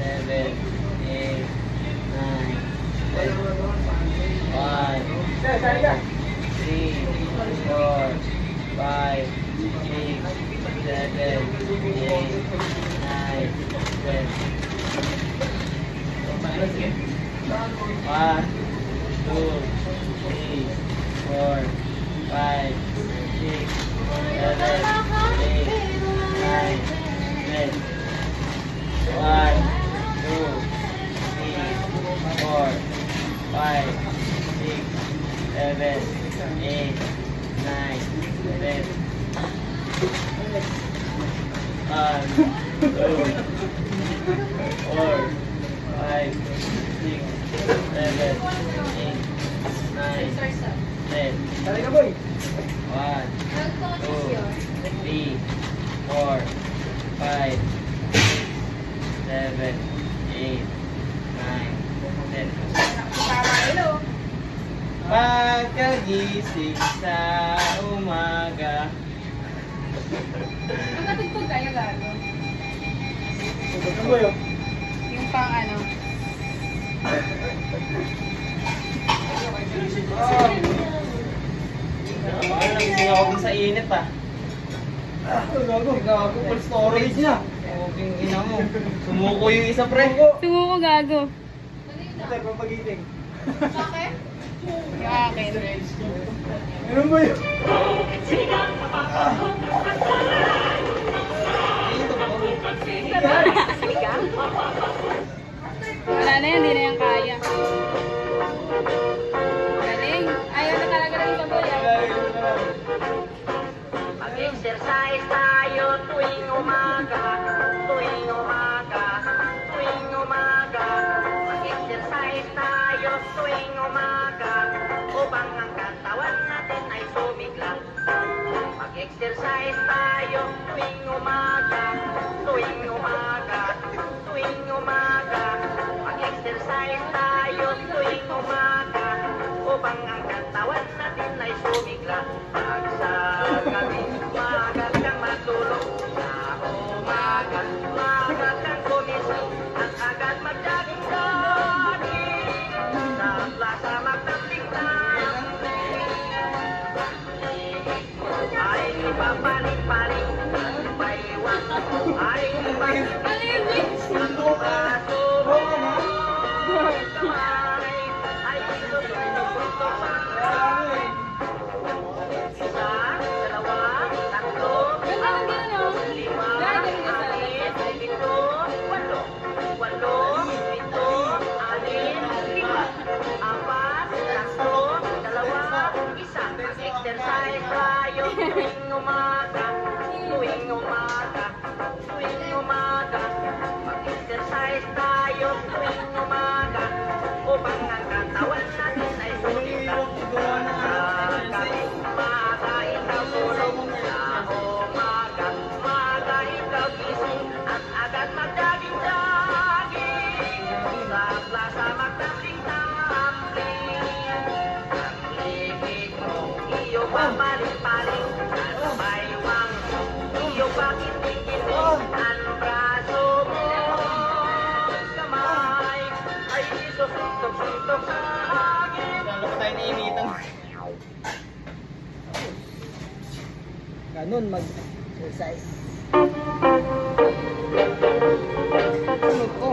7, 8, 9, 10. 1, Sir, sali ka. 3, 4, 5, 6, 7, 8, 9, 10. 1, 2, 3, 4, 5, 6, 7, 8, 9, 10. 1, 2, 3, 4, 5, 6, 7, 8, 9, 10. 1, 2, 4, 5, 6, 7, 8, 9, 10. Sali ka, boy. 1, 2, 3, 4, 5, 7, 8, 9, 10. Pagkagising sa umaga. Ang katugtog kayo gago. Tugtog ka, boy, oh. Yung pang ano. Nagising ako dun sa init ah. Gago. Gago. Full storage niya. Huwag ina mo. Sumuko yung isa pre. Sumuko gago. Ate, papagiting. Bakit? Yung akin. Meron ba yun? Wala na yan, hindi na yan kaya. Galing. Ayaw na talaga ng saboy. Mag-exercise tayo tuwing umaga, tuwing umaga, tuwing umaga. Mag-exercise tayo tuwing umaga, upang ang katawan natin ay sumigla. Mag-exercise tayo tuwing umaga, tuwing umaga, tuwing umaga. Mag-exercise tayo tuwing umaga, upang ang katawan natin ay sumigla. Pag sa gabi, maaga kang matulog. Sa umaga, maaga kang gumising. At agad mag-jogging-jogging. Sa plaza magtapling-tapling. Ay ipapaling-paling. At paiwan ay ipaling-paling. Ang braso mo, kamay, ay isusunod-sunod sa isa, dalawa, tatlo, apat, lima, anim, pito, walo. Walo, pito, anim, lima, apat, tatlo, dalawa, isa. Mag-exercise tayo tuwing umaga, tuwing umaga, tuwing umaga. Mag-exercise tayo tuwing umaga, upang ang katawan natin ay sumikat. Paling-paling at baywang iyo bakit ikinig ang braso mo, kamay ay isusuntok-suntok sa hangin. Lalo pa tayo nainitan. Ganun, mag-exercise. Sunod ko.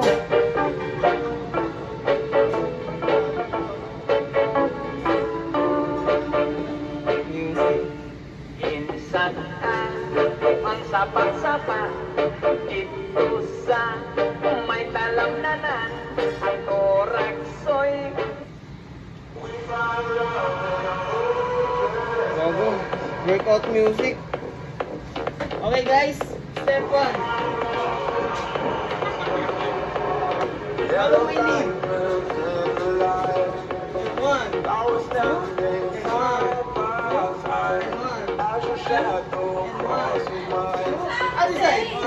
Music. Insan ka ang sapat-sapat dito sa may talamnanan ang toraksoy. Gago. Workout music. Okay guys, step 1. Follow my lead. Step 1. Ano sa'yo?